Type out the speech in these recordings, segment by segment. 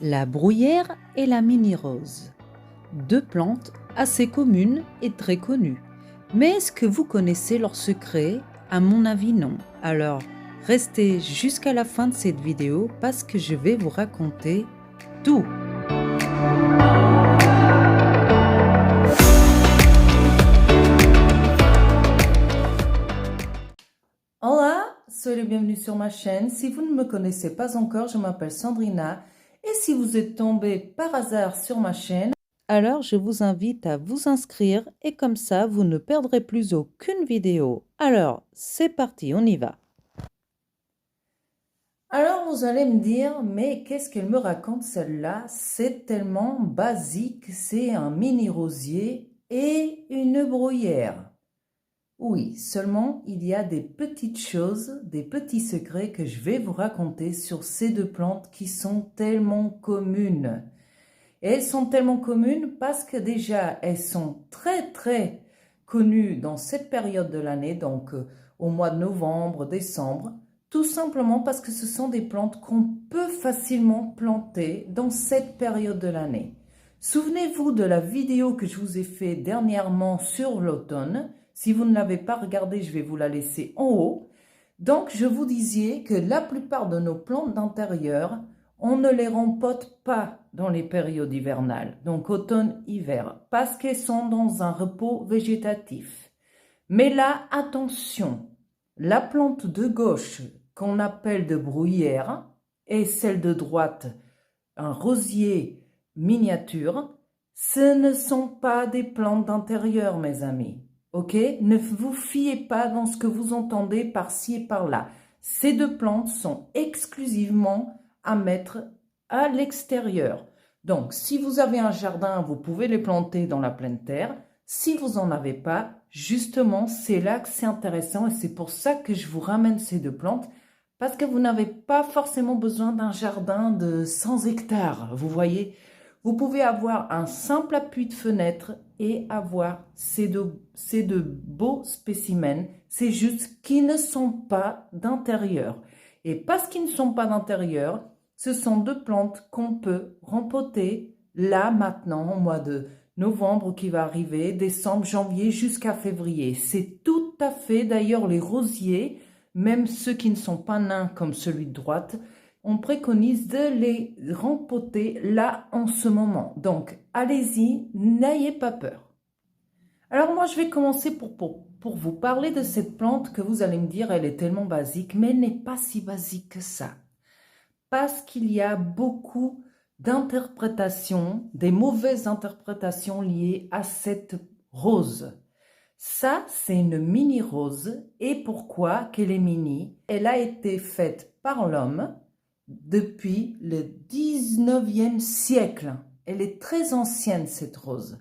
La bruyère et la mini-rose, deux plantes assez communes et très connues. Mais est-ce que vous connaissez leur secret? À mon avis, non. Alors, restez jusqu'à la fin de cette vidéo parce que je vais vous raconter tout. Hola, soyez les bienvenus sur ma chaîne. Si vous ne me connaissez pas encore, je m'appelle Sandrina. Et si vous êtes tombé par hasard sur ma chaîne, alors je vous invite à vous inscrire et comme ça, vous ne perdrez plus aucune vidéo. Alors, c'est parti, on y va. Alors vous allez me dire, mais qu'est-ce qu'elle me raconte celle-là? C'est tellement basique, c'est un mini rosier et une bruyère. Oui, seulement il y a des petites choses, des petits secrets que je vais vous raconter sur ces deux plantes qui sont tellement communes. Et elles sont tellement communes parce que déjà elles sont très connues dans cette période de l'année, donc au mois de novembre, décembre, tout simplement parce que ce sont des plantes qu'on peut facilement planter dans cette période de l'année. Souvenez-vous de la vidéo que je vous ai fait dernièrement sur l'automne. Si vous ne l'avez pas regardée, je vais vous la laisser en haut. Donc, je vous disais que la plupart de nos plantes d'intérieur, on ne les rempote pas dans les périodes hivernales, donc automne-hiver, parce qu'elles sont dans un repos végétatif. Mais là, attention, la plante de gauche, qu'on appelle de bruyère, et celle de droite, un rosier miniature, ce ne sont pas des plantes d'intérieur, mes amis. Ok? Ne vous fiez pas dans ce que vous entendez par-ci et par-là. Ces deux plantes sont exclusivement à mettre à l'extérieur. Donc, si vous avez un jardin, vous pouvez les planter dans la pleine terre. Si vous n'en avez pas, justement, c'est là que c'est intéressant et c'est pour ça que je vous ramène ces deux plantes parce que vous n'avez pas forcément besoin d'un jardin de 100 hectares, vous voyez. Vous pouvez avoir un simple appui de fenêtre et avoir ces deux beaux spécimens. C'est juste qu'ils ne sont pas d'intérieur. Et parce qu'ils ne sont pas d'intérieur, ce sont deux plantes qu'on peut rempoter là, maintenant, au mois de novembre qui va arriver, décembre, janvier jusqu'à février. C'est tout à fait, d'ailleurs, les rosiers, même ceux qui ne sont pas nains comme celui de droite, on préconise de les rempoter là en ce moment. Donc, allez-y, n'ayez pas peur. Alors moi, je vais commencer pour vous parler de cette plante que vous allez me dire, elle est tellement basique, mais elle n'est pas si basique que ça. Parce qu'il y a beaucoup d'interprétations, des mauvaises interprétations liées à cette rose. Ça, c'est une mini-rose. Et pourquoi qu'elle est mini? Elle a été faite par l'homme depuis le 19e siècle. Elle est très ancienne, cette rose.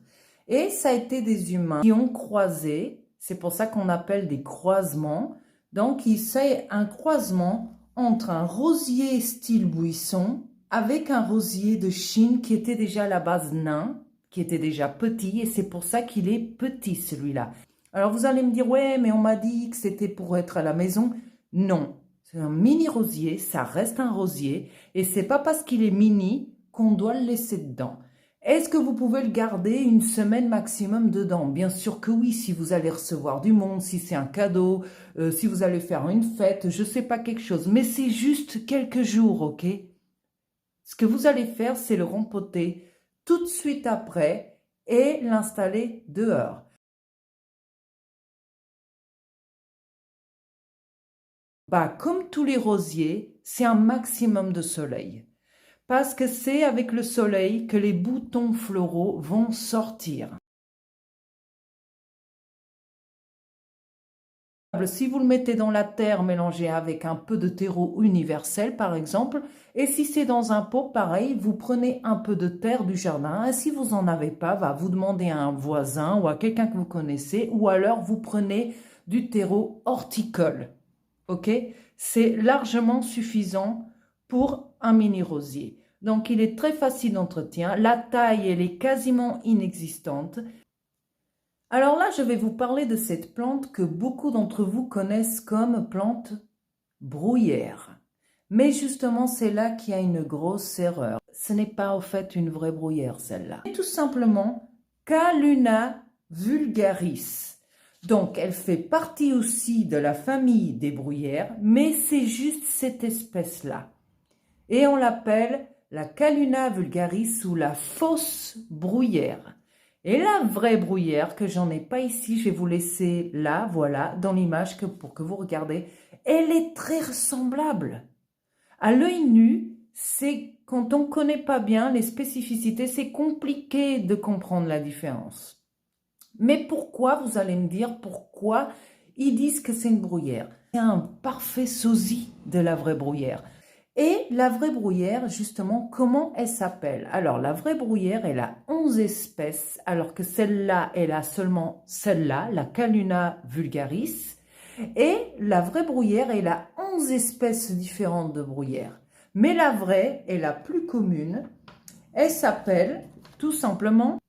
Et ça a été des humains qui ont croisé. C'est pour ça qu'on appelle des croisements. Donc, c'est un croisement entre un rosier style buisson avec un rosier de Chine qui était déjà à la base nain, qui était déjà petit. Et c'est pour ça qu'il est petit, celui-là. Alors, vous allez me dire, ouais, mais on m'a dit que c'était pour être à la maison. Non, c'est un mini rosier, ça reste un rosier. Et c'est pas parce qu'il est mini qu'on doit le laisser dedans. Est-ce que vous pouvez le garder une semaine maximum dedans? Bien sûr que oui, si vous allez recevoir du monde, si c'est un cadeau, si vous allez faire une fête, je sais pas quelque chose. Mais c'est juste quelques jours, ok? Ce que vous allez faire, c'est le rempoter tout de suite après et l'installer dehors. Bah, comme tous les rosiers, c'est un maximum de soleil. Parce que c'est avec le soleil que les boutons floraux vont sortir. Si vous le mettez dans la terre mélangée avec un peu de terreau universel, par exemple, et si c'est dans un pot, pareil, vous prenez un peu de terre du jardin, et si vous n'en avez pas, vous demandez à un voisin ou à quelqu'un que vous connaissez, ou alors vous prenez du terreau horticole. Ok? C'est largement suffisant pour un mini rosier. Donc, il est très facile d'entretien. La taille, elle est quasiment inexistante. Alors là, je vais vous parler de cette plante que beaucoup d'entre vous connaissent comme plante bruyère. Mais justement, c'est là qu'il y a une grosse erreur. ce n'est pas au fait une vraie bruyère celle-là. Tout simplement Calluna vulgaris. Donc elle fait partie aussi de la famille des bruyères, mais c'est juste cette espèce-là. Et on l'appelle la Calluna vulgaris ou la fausse bruyère. Et la vraie bruyère, que j'en ai pas ici, je vais vous laisser là, voilà, dans l'image pour que vous regardez, elle est très ressemblable. À l'œil nu, c'est quand on ne connaît pas bien les spécificités, c'est compliqué de comprendre la différence. Mais pourquoi, vous allez me dire, pourquoi ils disent que c'est une bruyère? C'est un parfait sosie de la vraie bruyère. Et la vraie bruyère, justement, comment elle s'appelle? Alors, la vraie bruyère, elle a 11 espèces, alors que celle-là, elle a seulement celle-là, la Calluna vulgaris. Et la vraie bruyère, elle a 11 espèces différentes de bruyères. Mais la vraie et la plus commune, elle s'appelle tout simplement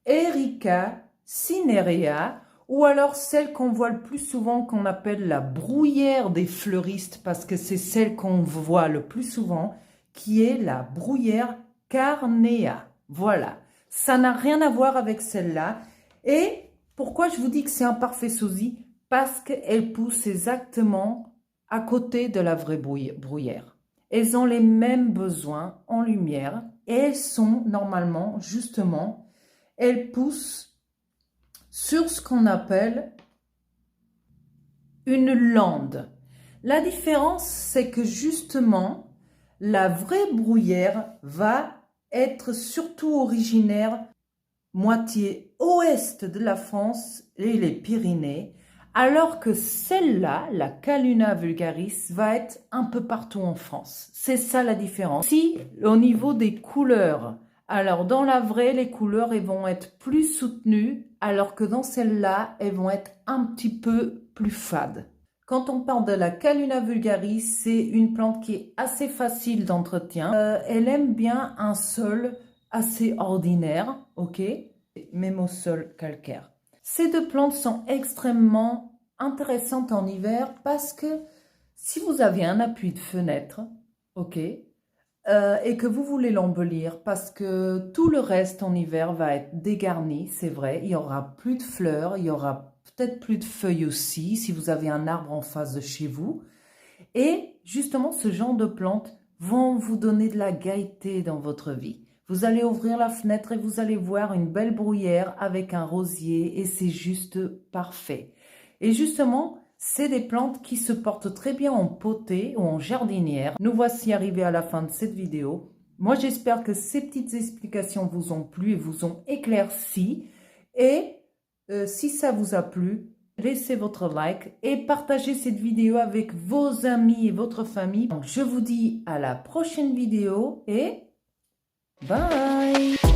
Erica cinerea, ou alors celle qu'on voit le plus souvent, qu'on appelle la bruyère des fleuristes, parce que c'est celle qu'on voit le plus souvent, qui est la bruyère carnea. Voilà, ça n'a rien à voir avec celle-là. Et pourquoi je vous dis que c'est un parfait sosie? Parce qu'elle pousse exactement à côté de la vraie bruyère. Elles ont les mêmes besoins en lumière et elles sont normalement, justement, elles poussent sur ce qu'on appelle une lande. La différence, c'est que justement, la vraie bruyère va être surtout originaire moitié ouest de la France et les Pyrénées, alors que celle-là, la Calluna vulgaris, va être un peu partout en France. C'est ça la différence. Si, au niveau des couleurs, alors dans la vraie, les couleurs elles vont être plus soutenues, alors que dans celle-là, elles vont être un petit peu plus fades. Quand on parle de la Calluna vulgaris, c'est une plante qui est assez facile d'entretien. Elle aime bien un sol assez ordinaire, ok, même au sol calcaire. Ces deux plantes sont extrêmement intéressantes en hiver parce que si vous avez un appui de fenêtre, ok, et que vous voulez l'embellir parce que tout le reste en hiver va être dégarni, c'est vrai, il y aura plus de fleurs, il y aura peut-être plus de feuilles aussi si vous avez un arbre en face de chez vous. Et justement, ce genre de plantes vont vous donner de la gaieté dans votre vie. Vous allez ouvrir la fenêtre et vous allez voir une belle bruyère avec un rosier et c'est juste parfait. Et justement, c'est des plantes qui se portent très bien en potée ou en jardinière. Nous voici arrivés à la fin de cette vidéo. Moi, j'espère que ces petites explications vous ont plu et vous ont éclairci. Et si ça vous a plu, laissez votre like et partagez cette vidéo avec vos amis et votre famille. Donc, je vous dis à la prochaine vidéo et bye!